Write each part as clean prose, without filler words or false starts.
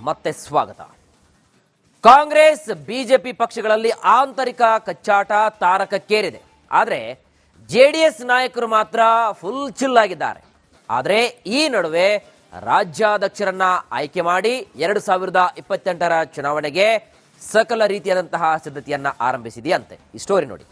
ಮತ್ತೆ ಸ್ವಾಗತ. ಕಾಂಗ್ರೆಸ್ ಬಿಜೆಪಿ ಪಕ್ಷಗಳಲ್ಲಿ ಆಂತರಿಕ ಕಚ್ಚಾಟ ತಾರಕಕ್ಕೇರಿದೆ. ಆದರೆ ಜೆಡಿಎಸ್ ನಾಯಕರು ಮಾತ್ರ ಫುಲ್ ಚಿಲ್ ಆಗಿದ್ದಾರೆ. ಆದರೆ ಈ ನಡುವೆ ರಾಜ್ಯಾಧ್ಯಕ್ಷರನ್ನ ಆಯ್ಕೆ ಮಾಡಿ 2028ರ ಚುನಾವಣೆಗೆ ಸಕಲ ರೀತಿಯಾದಂತಹ ಸಿದ್ಧತೆಯನ್ನ ಆರಂಭಿಸಿದೆಯಂತೆ. ಈ ಸ್ಟೋರಿ ನೋಡಿ.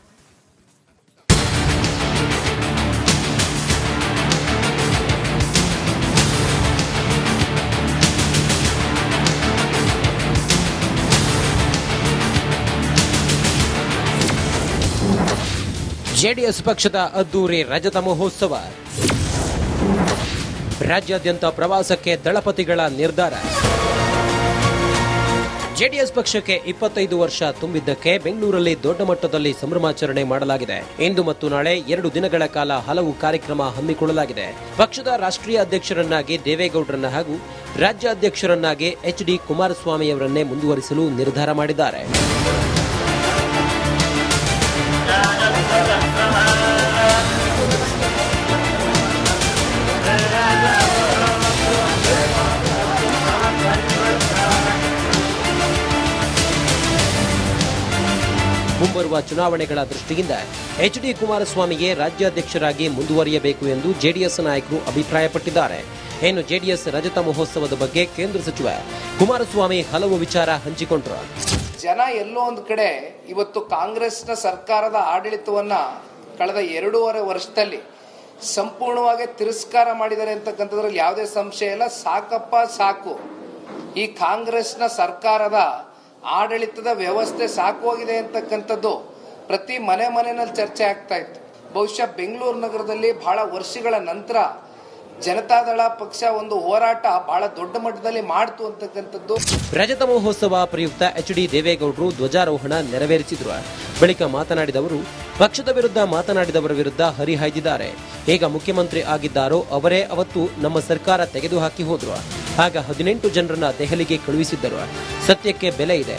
ಜೆಡಿಎಸ್ ಪಕ್ಷದ ಅದ್ದೂರಿ ರಜತ ಮಹೋತ್ಸವ. ರಾಜ್ಯಾದ್ಯಂತ ಪ್ರವಾಸಕ್ಕೆ ದಳಪತಿಗಳ ನಿರ್ಧಾರ. ಜೆಡಿಎಸ್ ಪಕ್ಷಕ್ಕೆ 25 ವರ್ಷ ತುಂಬಿದ್ದಕ್ಕೆ ಬೆಂಗಳೂರಲ್ಲಿ ದೊಡ್ಡ ಮಟ್ಟದಲ್ಲಿ ಸಂಭ್ರಮಾಚರಣೆ ಮಾಡಲಾಗಿದೆ. ಇಂದು ಮತ್ತು ನಾಳೆ 2 ದಿನಗಳ ಕಾಲ ಹಲವು ಕಾರ್ಯಕ್ರಮ ಹಮ್ಮಿಕೊಳ್ಳಲಾಗಿದೆ. ಪಕ್ಷದ ರಾಷ್ಟ್ರೀಯ ಅಧ್ಯಕ್ಷರನ್ನಾಗಿ ದೇವೇಗೌಡರನ್ನ ಹಾಗೂ ರಾಜ್ಯಾಧ್ಯಕ್ಷರನ್ನಾಗಿ HD ಕುಮಾರಸ್ವಾಮಿ ಅವರನ್ನೇ ಮುಂದುವರಿಸಲು ನಿರ್ಧಾರ ಮಾಡಿದ್ದಾರೆ. ಮುಂಬರುವ ಚುನಾವಣೆಗಳ ದೃಷ್ಟಿಯಿಂದ HD ಕುಮಾರಸ್ವಾಮಿಗೆ ರಾಜ್ಯಾಧ್ಯಕ್ಷರಾಗಿ ಮುಂದುವರಿಯಬೇಕು ಎಂದು ಜೆಡಿಎಸ್ ನಾಯಕರು ಅಭಿಪ್ರಾಯಪಟ್ಟಿದ್ದಾರೆ. ಇನ್ನು ಜೆಡಿಎಸ್ ರಜತ ಮಹೋತ್ಸವದ ಬಗ್ಗೆ ಕೇಂದ್ರ ಸಚಿವ ಕುಮಾರಸ್ವಾಮಿ ಹಲವು ವಿಚಾರ ಹಂಚಿಕೊಂಡರು. ಜನ ಎಲ್ಲೋ ಒಂದು ಕಡೆ ಇವತ್ತು ಕಾಂಗ್ರೆಸ್ನ ಸರ್ಕಾರದ ಆಡಳಿತವನ್ನ ಕಳೆದ 2.5 ವರ್ಷದಲ್ಲಿ ಸಂಪೂರ್ಣವಾಗಿ ತಿರಸ್ಕಾರ ಮಾಡಿದ್ದಾರೆ ಅಂತಕ್ಕಂಥದ್ರಲ್ಲಿ ಯಾವುದೇ ಸಂಶಯ ಇಲ್ಲ. ಸಾಕಪ್ಪ ಸಾಕು, ಈ ಕಾಂಗ್ರೆಸ್ನ ಸರ್ಕಾರದ ಆಡಳಿತದ ವ್ಯವಸ್ಥೆ ಸಾಕೋಗಿದೆ ಅಂತಕ್ಕಂಥದ್ದು ಪ್ರತಿ ಮನೆಯಲ್ಲಿ ಚರ್ಚೆ ಆಗ್ತಾ ಇತ್ತು. ಬಹುಶಃ ಬೆಂಗಳೂರು ನಗರದಲ್ಲಿ ಬಹಳ ವರ್ಷಗಳ ನಂತರ ಜನತಾದಳ ಪಕ್ಷ ಒಂದು ಹೋರಾಟ ಬಹಳ ದೊಡ್ಡ ಮಟ್ಟದಲ್ಲಿ ಮಾಡ್ತು ಅಂತಕ್ಕಂಥದ್ದು. ರಜತ ಮಹೋತ್ಸವ ಪ್ರಯುಕ್ತ HD ದೇವೇಗೌಡರು ಧ್ವಜಾರೋಹಣ ನೆರವೇರಿಸಿದ್ರು. ಬಳಿಕ ಮಾತನಾಡಿದವರು, ಪಕ್ಷದ ವಿರುದ್ಧ ಮಾತನಾಡಿದವರ ವಿರುದ್ಧ ಹರಿಹಾಯ್ದಿದ್ದಾರೆ. ಈಗ ಮುಖ್ಯಮಂತ್ರಿ ಆಗಿದ್ದಾರೋ ಅವರೇ ಅವತ್ತು ನಮ್ಮ ಸರ್ಕಾರ ತೆಗೆದುಹಾಕಿ ಹೋದ್ರು. ಆಗ 18 ಜನರನ್ನ ದೆಹಲಿಗೆ ಕಳುಹಿಸಿದ್ದರು. ಸತ್ಯಕ್ಕೆ ಬೆಲೆ ಇದೆ.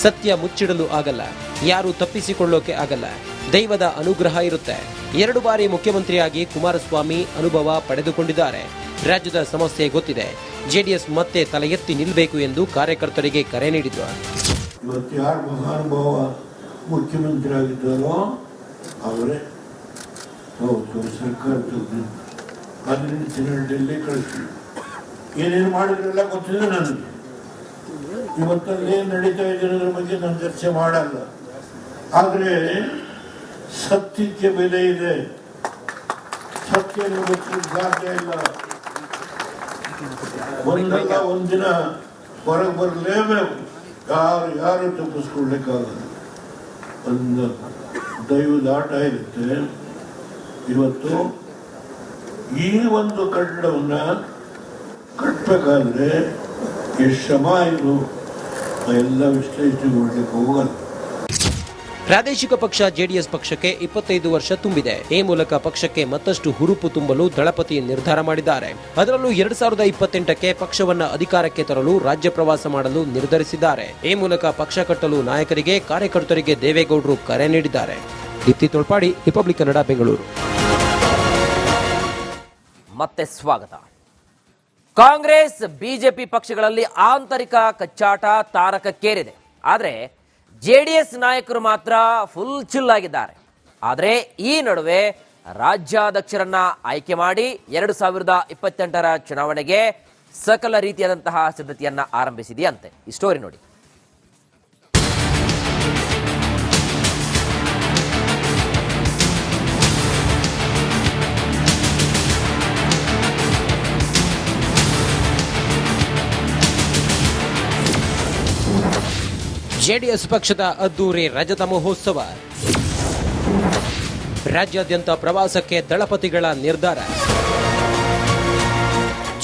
ಸತ್ಯ ಮುಚ್ಚಿಡಲು ಆಗಲ್ಲ, ಯಾರು ತಪ್ಪಿಸಿಕೊಳ್ಳೋಕೆ ಆಗಲ್ಲ. ದೈವದ ಅನುಗ್ರಹ ಇರುತ್ತೆ. 2 ಬಾರಿ ಮುಖ್ಯಮಂತ್ರಿಯಾಗಿ ಕುಮಾರಸ್ವಾಮಿ ಅನುಭವ ಪಡೆದುಕೊಂಡಿದ್ದಾರೆ. ರಾಜ್ಯದ ಸಮಸ್ಯೆ ಗೊತ್ತಿದೆ. ಜೆಡಿಎಸ್ ಮತ್ತೆ ತಲೆ ಎತ್ತಿ ನಿಲ್ಲಬೇಕು ಎಂದು ಕಾರ್ಯಕರ್ತರಿಗೆ ಕರೆ ನೀಡಿದ್ರು. ಇವತ್ತು ಯಾರು ಮಹಾನುಭಾವ ಮುಖ್ಯಮಂತ್ರಿ ಆಗಿದ್ದಾರೋ ಅವರೇ ಸರ್ಕಾರ ತೆಗೆದು 15 ದಿನ ಡೆಲ್ಲಿ ಕಳಿಸಿ ಏನೇನು ಮಾಡಿದ್ರೆಲ್ಲ ಗೊತ್ತಿದೆ ನನಗೆ. ಇವತ್ತಲ್ಲಿ ಏನು ನಡೀತಾ ಇದೆ ಅನ್ನೋದ್ರ ಬಗ್ಗೆ ನಾನು ಚರ್ಚೆ ಮಾಡಲ್ಲ. ಆದರೆ ಸತ್ಯಕ್ಕೆ ಬೆಲೆ ಇದೆ. ಸತ್ಯ ಗೊತ್ತಿಲ್ಲ, ಸಾಧ್ಯ ಇಲ್ಲ. ಒಂದಲ್ಲ ಒಂದಿನ ಹೊರಗೆ ಬರಲೇಬೇಕು. ಯಾರು ತಪ್ಪಿಸ್ಕೊಳ್ಲಿಕ್ಕಾಗಲ್ಲ. ಒಂದು ದೈವದ ಆಟ ಇರುತ್ತೆ. ಇವತ್ತು ಈ ಒಂದು ಕಟ್ಟಡವನ್ನ ಕಟ್ಟಬೇಕಾದ್ರೆ ಎಷ್ಟು ಶ್ರಮ ಇದು ಎಲ್ಲ ವಿಶ್ಲೇಷಣೆ ಮಾಡಲಿಕ್ಕೆ ಹೋಗಲ್ಲ. ಪ್ರಾದೇಶಿಕ ಪಕ್ಷ ಜೆಡಿಎಸ್ ಪಕ್ಷಕ್ಕೆ 25 ವರ್ಷ ತುಂಬಿದೆ. ಈ ಮೂಲಕ ಪಕ್ಷಕ್ಕೆ ಮತ್ತಷ್ಟು ಹುರುಪು ತುಂಬಲು ದಳಪತಿ ನಿರ್ಧಾರ ಮಾಡಿದ್ದಾರೆ. ಅದರಲ್ಲೂ 2028ಕ್ಕೆ ಪಕ್ಷವನ್ನ ಅಧಿಕಾರಕ್ಕೆ ತರಲು ರಾಜ್ಯ ಪ್ರವಾಸ ಮಾಡಲು ನಿರ್ಧರಿಸಿದ್ದಾರೆ. ಈ ಮೂಲಕ ಪಕ್ಷ ಕಟ್ಟಲು ನಾಯಕರಿಗೆ, ಕಾರ್ಯಕರ್ತರಿಗೆ ದೇವೇಗೌಡರು ಕರೆ ನೀಡಿದ್ದಾರೆ. ದೀಪ್ತಿ ತೊಳ್ಪಾಡಿ, ರಿಪಬ್ಲಿಕ್ ಕನ್ನಡ, ಬೆಂಗಳೂರು. ಮತ್ತೆ ಸ್ವಾಗತ. ಕಾಂಗ್ರೆಸ್ ಬಿಜೆಪಿ ಪಕ್ಷಗಳಲ್ಲಿ ಆಂತರಿಕ ಕಚ್ಚಾಟ ತಾರಕಕ್ಕೇರಿದೆ. ಆದರೆ ಜೆಡಿಎಸ್ ನಾಯಕರು ಮಾತ್ರ ಫುಲ್ ಚಿಲ್ ಆಗಿದ್ದಾರೆ. ಆದರೆ ಈ ನಡುವೆ ರಾಜ್ಯಾಧ್ಯಕ್ಷರನ್ನ ಆಯ್ಕೆ ಮಾಡಿ 2028ರ ಚುನಾವಣೆಗೆ ಸಕಲ ರೀತಿಯಾದಂತಹ ಸಿದ್ಧತೆಯನ್ನ ಆರಂಭಿಸಿದೆಯಂತೆ. ಈ ಸ್ಟೋರಿ ನೋಡಿ. ಜೆಡಿಎಸ್ ಪಕ್ಷದ ಅದ್ದೂರಿ ರಜತ ಮಹೋತ್ಸವ. ರಾಜ್ಯಾದ್ಯಂತ ಪ್ರವಾಸಕ್ಕೆ ದಳಪತಿಗಳ ನಿರ್ಧಾರ.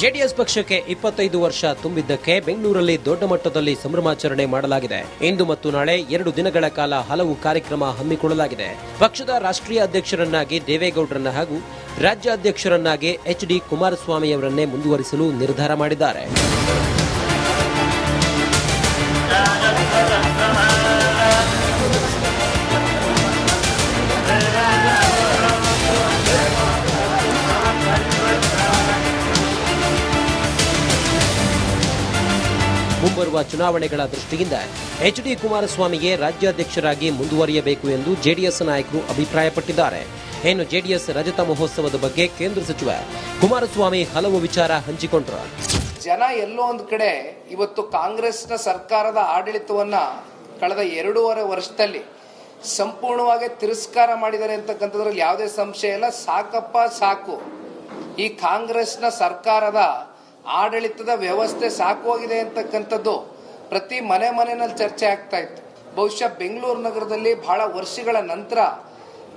ಜೆಡಿಎಸ್ ಪಕ್ಷಕ್ಕೆ 25 ವರ್ಷ ತುಂಬಿದ್ದಕ್ಕೆ ಬೆಂಗಳೂರಲ್ಲಿ ದೊಡ್ಡ ಮಟ್ಟದಲ್ಲಿ ಸಂಭ್ರಮಾಚರಣೆ ಮಾಡಲಾಗಿದೆ. ಇಂದು ಮತ್ತು ನಾಳೆ 2 ದಿನಗಳ ಕಾಲ ಹಲವು ಕಾರ್ಯಕ್ರಮ ಹಮ್ಮಿಕೊಳ್ಳಲಾಗಿದೆ. ಪಕ್ಷದ ರಾಷ್ಟ್ರೀಯ ಅಧ್ಯಕ್ಷರನ್ನಾಗಿ ದೇವೇಗೌಡರನ್ನ ಹಾಗೂ ರಾಜ್ಯಾಧ್ಯಕ್ಷರನ್ನಾಗಿ HD ಕುಮಾರಸ್ವಾಮಿ ಅವರನ್ನೇ ಮುಂದುವರಿಸಲು ನಿರ್ಧಾರ ಮಾಡಿದ್ದಾರೆ. ಮುಂಬರುವ ಚುನಾವಣೆಗಳ ದೃಷ್ಟಿಯಿಂದ ಎಚ್ಡಿ ಕುಮಾರಸ್ವಾಮಿಗೆ ರಾಜ್ಯಾಧ್ಯಕ್ಷರಾಗಿ ಮುಂದುವರಿಯಬೇಕು ಎಂದು ಜೆಡಿಎಸ್ ನಾಯಕರು ಅಭಿಪ್ರಾಯಪಟ್ಟಿದ್ದಾರೆ. ಇನ್ನು ಜೆಡಿಎಸ್ ರಜತ ಮಹೋತ್ಸವದ ಬಗ್ಗೆ ಕೇಂದ್ರ ಸಚಿವ ಕುಮಾರಸ್ವಾಮಿ ಹಲವು ವಿಚಾರ ಹಂಚಿಕೊಂಡರು. ಜನ ಎಲ್ಲೋ ಒಂದು ಕಡೆ ಇವತ್ತು ಕಾಂಗ್ರೆಸ್ನ ಸರ್ಕಾರದ ಆಡಳಿತವನ್ನ ಕಳೆದ 2.5 ವರ್ಷದಲ್ಲಿ ಸಂಪೂರ್ಣವಾಗಿ ತಿರಸ್ಕಾರ ಮಾಡಿದ್ದಾರೆ ಅಂತಕ್ಕಂಥದ್ರಲ್ಲಿ ಯಾವುದೇ ಸಂಶಯ ಇಲ್ಲ. ಸಾಕಪ್ಪ ಸಾಕು, ಈ ಕಾಂಗ್ರೆಸ್ನ ಸರ್ಕಾರದ ಆಡಳಿತದ ವ್ಯವಸ್ಥೆ ಸಾಕು ಹೋಗಿದೆ ಅಂತಕ್ಕಂಥದ್ದು ಪ್ರತಿ ಮನೆಯಲ್ಲಿ ಚರ್ಚೆ ಆಗ್ತಾ ಇತ್ತು. ಬಹುಶಃ ಬೆಂಗಳೂರು ನಗರದಲ್ಲಿ ಬಹಳ ವರ್ಷಗಳ ನಂತರ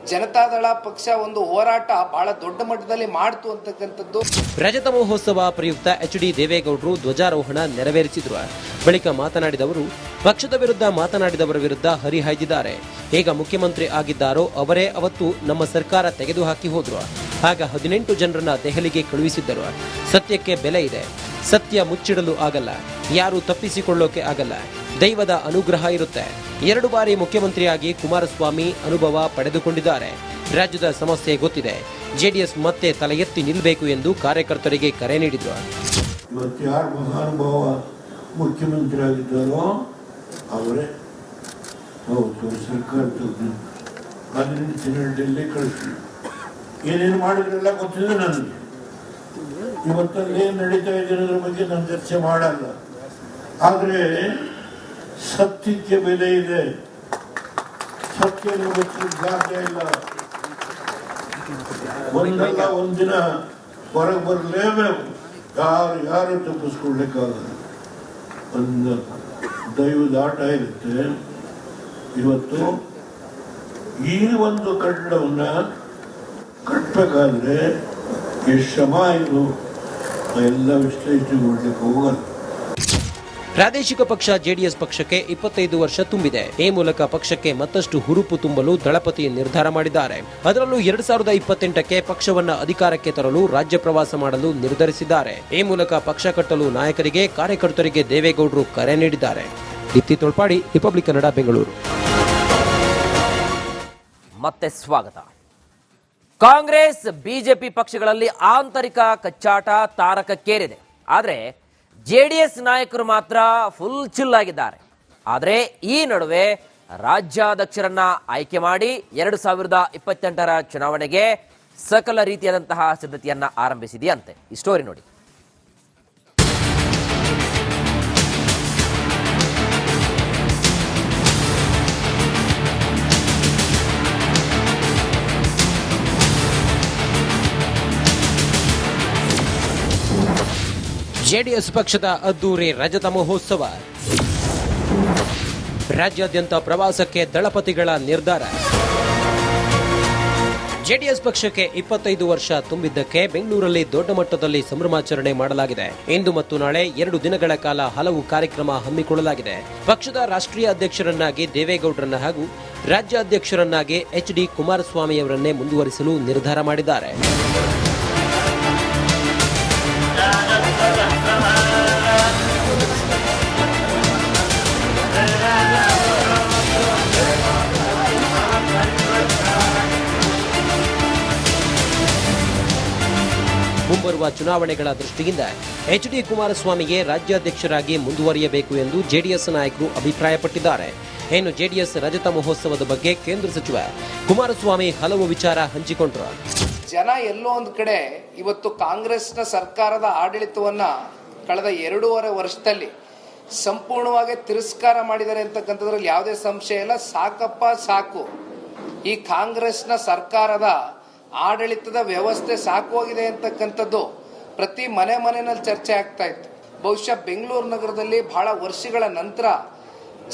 ಜನತಾದಳ ಪಕ್ಷ ಒಂದು ಹೋರಾಟ ಬಹಳ ದೊಡ್ಡ ಮಟ್ಟದಲ್ಲಿ ಮಾಡ್ತು ಅಂತಕ್ಕಂಥದ್ದು. ರಜತ ಮಹೋತ್ಸವ ಪ್ರಯುಕ್ತ ಎಚ್ಡಿ ದೇವೇಗೌಡರು ಧ್ವಜಾರೋಹಣ ನೆರವೇರಿಸಿದ್ರು. ಬಳಿಕ ಮಾತನಾಡಿದವರು ಪಕ್ಷದ ವಿರುದ್ಧ ಮಾತನಾಡಿದವರ ವಿರುದ್ಧ ಹರಿಹಾಯ್ದಿದ್ದಾರೆ. ಈಗ ಮುಖ್ಯಮಂತ್ರಿ ಆಗಿದ್ದಾರೋ ಅವರೇ ಅವತ್ತು ನಮ್ಮ ಸರ್ಕಾರ ತೆಗೆದುಹಾಕಿ ಹೋದ್ರು. ಆಗ 18 ಜನರನ್ನ ದೆಹಲಿಗೆ ಕಳುಹಿಸಿದ್ದರು. ಸತ್ಯಕ್ಕೆ ಬೆಲೆ ಇದೆ. ಸತ್ಯ ಮುಚ್ಚಿಡಲು ಆಗಲ್ಲ, ಯಾರು ತಪ್ಪಿಸಿಕೊಳ್ಳೋಕೆ ಆಗಲ್ಲ. ದೈವದ ಅನುಗ್ರಹ ಇರುತ್ತೆ. 2 ಬಾರಿ ಮುಖ್ಯಮಂತ್ರಿಯಾಗಿ ಕುಮಾರಸ್ವಾಮಿ ಅನುಭವ ಪಡೆದುಕೊಂಡಿದ್ದಾರೆ. ರಾಜ್ಯದ ಸಮಸ್ಯೆ ಗೊತ್ತಿದೆ. ಜೆಡಿಎಸ್ ಮತ್ತೆ ತಲೆ ಎತ್ತಿ ನಿಲ್ಲಬೇಕು ಎಂದು ಕಾರ್ಯಕರ್ತರಿಗೆ ಕರೆ ನೀಡಿದ್ರು. ಇವತ್ತು ಯಾರು ಮಹಾನುಭಾವ ಮುಖ್ಯಮಂತ್ರಿ ಆಗಿದ್ದಾರೋ ಅವರೇ ಸರ್ಕಾರ ತೆಗೆದು 18 ಜನ ಡೆಲ್ಲಿ ಕಳಿಸಿ ಏನೇನು ಮಾಡಿದ್ರೆಲ್ಲ ಗೊತ್ತಿದೆ ನನಗೆ. ಇವತ್ತಲ್ಲಿ ಏನ್ ನಡೀತಾ ಇದೆ ಅನ್ನೋದ್ರ ಬಗ್ಗೆ ನಾನು ಚರ್ಚೆ ಮಾಡಲ್ಲ. ಆದ್ರೆ ಸತ್ಯಕ್ಕೆ ಬೆಲೆ ಇದೆ. ಸತ್ಯವನ್ನು ಮುಚ್ಚಲಿಕ್ಕೆ ಸಾಧ್ಯ ಇಲ್ಲ. ಒಂದಲ್ಲ ಒಂದಿನ ಹೊರಗೆ ಬರಲೇಬೇಕು. ಯಾರು ತಪ್ಪಿಸ್ಕೊಳ್ಲಿಕ್ಕಾಗಲ್ಲ. ಒಂದು ದೈವದ ಆಟ ಇರುತ್ತೆ. ಇವತ್ತು ಈ ಒಂದು ಕಟ್ಟಡವನ್ನ ಕಟ್ಟಬೇಕಾದ್ರೆ ಎಷ್ಟು ಶ್ರಮ ಆಯಿತು ಎಲ್ಲ ವಿಶ್ಲೇಷಣೆ ಮಾಡಲಿಕ್ಕೆ ಹೋಗಲ್ಲ. ಪ್ರಾದೇಶಿಕ ಪಕ್ಷ ಜೆಡಿಎಸ್ ಪಕ್ಷಕ್ಕೆ 25 ವರ್ಷ ತುಂಬಿದೆ. ಈ ಮೂಲಕ ಪಕ್ಷಕ್ಕೆ ಮತ್ತಷ್ಟು ಹುರುಪು ತುಂಬಲು ದಳಪತಿ ನಿರ್ಧಾರ ಮಾಡಿದ್ದಾರೆ. ಅದರಲ್ಲೂ 2028ಕ್ಕೆ ಪಕ್ಷವನ್ನ ಅಧಿಕಾರಕ್ಕೆ ತರಲು ರಾಜ್ಯ ಪ್ರವಾಸ ಮಾಡಲು ನಿರ್ಧರಿಸಿದ್ದಾರೆ. ಈ ಮೂಲಕ ಪಕ್ಷ ಕಟ್ಟಲು ನಾಯಕರಿಗೆ ಕಾರ್ಯಕರ್ತರಿಗೆ ದೇವೇಗೌಡರು ಕರೆ ನೀಡಿದ್ದಾರೆ. ದೀಪ್ತಿ ತೊಳ್ಪಾಡಿ, ರಿಪಬ್ಲಿಕ್ ಕನ್ನಡ, ಬೆಂಗಳೂರು. ಮತ್ತೆ ಸ್ವಾಗತ. ಕಾಂಗ್ರೆಸ್ ಬಿಜೆಪಿ ಪಕ್ಷಗಳಲ್ಲಿ ಆಂತರಿಕ ಕಚ್ಚಾಟ ತಾರಕಕ್ಕೇರಿದೆ. ಆದರೆ ಜೆಡಿಎಸ್ ನಾಯಕರು ಮಾತ್ರ ಫುಲ್ ಚಿಲ್ ಆಗಿದ್ದಾರೆ. ಆದರೆ ಈ ನಡುವೆ ರಾಜ್ಯಾಧ್ಯಕ್ಷರನ್ನ ಆಯ್ಕೆ ಮಾಡಿ 2028ರ ಚುನಾವಣೆಗೆ ಸಕಲ ರೀತಿಯಾದಂತಹ ಸಿದ್ಧತೆಯನ್ನ ಆರಂಭಿಸಿದೆಯಂತೆ. ಈ ಸ್ಟೋರಿ ನೋಡಿ. ಜೆಡಿಎಸ್ ಪಕ್ಷದ ಅದ್ದೂರಿ ರಜತ ಮಹೋತ್ಸವ. ರಾಜ್ಯಾದ್ಯಂತ ಪ್ರವಾಸಕ್ಕೆ ದಳಪತಿಗಳ ನಿರ್ಧಾರ. ಜೆಡಿಎಸ್ ಪಕ್ಷಕ್ಕೆ 25 ವರ್ಷ ತುಂಬಿದ್ದಕ್ಕೆ ಬೆಂಗಳೂರಲ್ಲಿ ದೊಡ್ಡ ಮಟ್ಟದಲ್ಲಿ ಸಂಭ್ರಮಾಚರಣೆ ಮಾಡಲಾಗಿದೆ. ಇಂದು ಮತ್ತು ನಾಳೆ 2 ದಿನಗಳ ಕಾಲ ಹಲವು ಕಾರ್ಯಕ್ರಮ ಹಮ್ಮಿಕೊಳ್ಳಲಾಗಿದೆ. ಪಕ್ಷದ ರಾಷ್ಟ್ರೀಯ ಅಧ್ಯಕ್ಷರನ್ನಾಗಿ ದೇವೇಗೌಡರನ್ನ ಹಾಗೂ ರಾಜ್ಯಾಧ್ಯಕ್ಷರನ್ನಾಗಿ ಎಚ್ಡಿ ಕುಮಾರಸ್ವಾಮಿ ಅವರನ್ನೇ ಮುಂದುವರಿಸಲು ನಿರ್ಧಾರ ಮಾಡಿದ್ದಾರೆ. ಮುಂಬರುವ ಚುನಾವಣೆಗಳ ದೃಷ್ಟಿಯಿಂದ ಎಚ್ಡಿ ಕುಮಾರಸ್ವಾಮಿಗೆ ರಾಜ್ಯಾಧ್ಯಕ್ಷರಾಗಿ ಮುಂದುವರಿಯಬೇಕು ಎಂದು ಜೆಡಿಎಸ್ ನಾಯಕರು ಅಭಿಪ್ರಾಯಪಟ್ಟಿದ್ದಾರೆ. ಇನ್ನು ಜೆಡಿಎಸ್ ರಜತ ಮಹೋತ್ಸವದ ಬಗ್ಗೆ ಕೇಂದ್ರ ಸಚಿವ ಕುಮಾರಸ್ವಾಮಿ ಹಲವು ವಿಚಾರ ಹಂಚಿಕೊಂಡರು. ಜನ ಎಲ್ಲೋ ಒಂದು ಕಡೆ ಇವತ್ತು ಕಾಂಗ್ರೆಸ್ನ ಸರ್ಕಾರದ ಆಡಳಿತವನ್ನ ಕಳೆದ 2.5 ವರ್ಷದಲ್ಲಿ ಸಂಪೂರ್ಣವಾಗಿ ತಿರಸ್ಕಾರ ಮಾಡಿದ್ದಾರೆ ಅಂತಕ್ಕಂಥದ್ರಲ್ಲಿ ಯಾವುದೇ ಸಂಶಯ ಇಲ್ಲ. ಸಾಕಪ್ಪ ಸಾಕು, ಈ ಕಾಂಗ್ರೆಸ್ನ ಸರ್ಕಾರದ ಆಡಳಿತದ ವ್ಯವಸ್ಥೆ ಸಾಕು ಹೋಗಿದೆ ಅಂತಕ್ಕಂಥದ್ದು ಪ್ರತಿ ಮನೆಯಲ್ಲಿ ಚರ್ಚೆ ಆಗ್ತಾ ಇತ್ತು. ಬಹುಶಃ ಬೆಂಗಳೂರು ನಗರದಲ್ಲಿ ಬಹಳ ವರ್ಷಗಳ ನಂತರ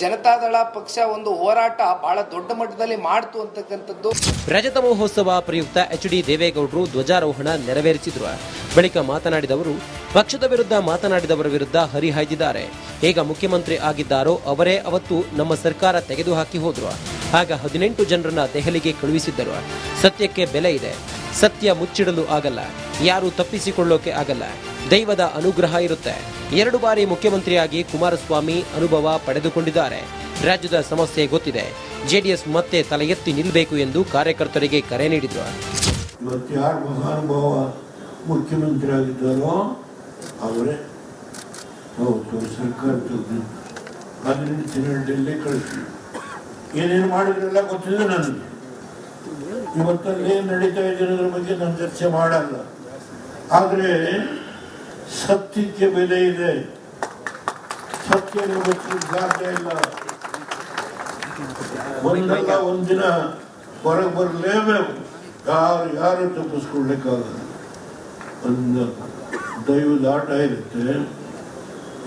ಜನತಾದಳ ಪಕ್ಷ ಒಂದು ಹೋರಾಟ ಬಹಳ ದೊಡ್ಡ ಮಟ್ಟದಲ್ಲಿ ಮಾಡ್ತು ಅಂತಕ್ಕಂಥದ್ದು. ರಜತ ಮಹೋತ್ಸವ ಪ್ರಯುಕ್ತ ಎಚ್ಡಿ ದೇವೇಗೌಡರು ಧ್ವಜಾರೋಹಣ ನೆರವೇರಿಸಿದ್ರು. ಬಳಿಕ ಮಾತನಾಡಿದವರು ಪಕ್ಷದ ವಿರುದ್ಧ ಮಾತನಾಡಿದವರ ವಿರುದ್ಧ ಹರಿಹಾಯ್ದಿದ್ದಾರೆ. ಈಗ ಮುಖ್ಯಮಂತ್ರಿ ಆಗಿದ್ದಾರೋ ಅವರೇ ಅವತ್ತು ನಮ್ಮ ಸರ್ಕಾರ ತೆಗೆದುಹಾಕಿ ಹೋದ್ರು. ಆಗ 18 ಜನರನ್ನ ದೆಹಲಿಗೆ ಕಳುಹಿಸಿದ್ದರು. ಸತ್ಯಕ್ಕೆ ಬೆಲೆ ಇದೆ. ಸತ್ಯ ಮುಚ್ಚಿಡಲು ಆಗಲ್ಲ, ಯಾರು ತಪ್ಪಿಸಿಕೊಳ್ಳೋಕೆ ಆಗಲ್ಲ. ದೈವದ ಅನುಗ್ರಹ ಇರುತ್ತೆ. 2 ಬಾರಿ ಮುಖ್ಯಮಂತ್ರಿಯಾಗಿ ಕುಮಾರಸ್ವಾಮಿ ಅನುಭವ ಪಡೆದುಕೊಂಡಿದ್ದಾರೆ. ರಾಜ್ಯದ ಸಮಸ್ಯೆ ಗೊತ್ತಿದೆ. ಜೆಡಿಎಸ್ ಮತ್ತೆ ತಲೆ ಎತ್ತಿ ನಿಲ್ಲಬೇಕು ಎಂದು ಕಾರ್ಯಕರ್ತರಿಗೆ ಕರೆ ನೀಡಿದ್ರು. ಇವತ್ತು ಯಾರು ಮಹಾನುಭಾವ ಮುಖ್ಯಮಂತ್ರಿ ಆಗಿದ್ದಾರೋ ಅವರೇ ಹೌದು, ಸರ್ಕಾರ ಅದರಿಂದ ಡೆಲ್ಲಿ ಕಳಿಸಿ ಏನೇನು ಮಾಡಿದ್ರೆಲ್ಲ ಗೊತ್ತಿದೆ ನನಗೆ. ಇವತ್ತಲ್ಲಿ ಏನ್ ನಡೀತಾ ಇದೆ ಅನ್ನೋದ್ರ ಬಗ್ಗೆ ನಾನು ಚರ್ಚೆ ಮಾಡಲ್ಲ. ಆದ್ರೆ ಸತ್ಯಕ್ಕೆ ಬೆಲೆ ಇದೆ, ಸತ್ಯ ಗೊತ್ತಿಲ್ಲ ಸಾಧ್ಯ ಇಲ್ಲ. ಒಂದಲ್ಲ ಒಂದಿನ ಹೊರಗೆ ಬರಲೇಬೇಕು, ಯಾರು ತಪ್ಪಿಸ್ಕೊಳ್ಲಿಕ್ಕಾಗಲ್ಲ. ಒಂದು ದೈವದ ಆಟ ಇರುತ್ತೆ.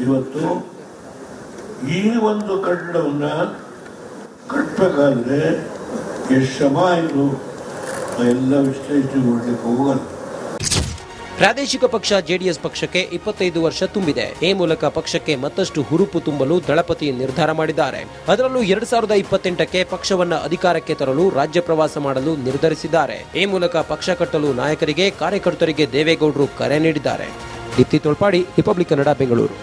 ಇವತ್ತು ಈ ಒಂದು ಕಟ್ಟಡವನ್ನ ಕಟ್ಟಬೇಕಾದ್ರೆ ಎಷ್ಟು ಶ್ರಮ ಆಯಿತು ಎಲ್ಲ ವಿಶ್ಲೇಷಣೆ ಮಾಡಲಿಕ್ಕೆ ಹೋಗಲ್ಲ. ಪ್ರಾದೇಶಿಕ ಪಕ್ಷ ಜೆಡಿಎಸ್ ಪಕ್ಷಕ್ಕೆ 25 ವರ್ಷ ತುಂಬಿದೆ. ಈ ಮೂಲಕ ಪಕ್ಷಕ್ಕೆ ಮತ್ತಷ್ಟು ಹುರುಪು ತುಂಬಲು ದಳಪತಿ ನಿರ್ಧಾರ ಮಾಡಿದ್ದಾರೆ. ಅದರಲ್ಲೂ 2028ಕ್ಕೆ ಪಕ್ಷವನ್ನ ಅಧಿಕಾರಕ್ಕೆ ತರಲು ರಾಜ್ಯ ಪ್ರವಾಸ ಮಾಡಲು ನಿರ್ಧರಿಸಿದ್ದಾರೆ. ಈ ಮೂಲಕ ಪಕ್ಷ ಕಟ್ಟಲು ನಾಯಕರಿಗೆ, ಕಾರ್ಯಕರ್ತರಿಗೆ ದೇವೇಗೌಡರು ಕರೆ ನೀಡಿದ್ದಾರೆ. ದೀಪ್ತಿ ತೋಳ್ಪಾಡಿ, ರಿಪಬ್ಲಿಕ್ ಕನ್ನಡ, ಬೆಂಗಳೂರು.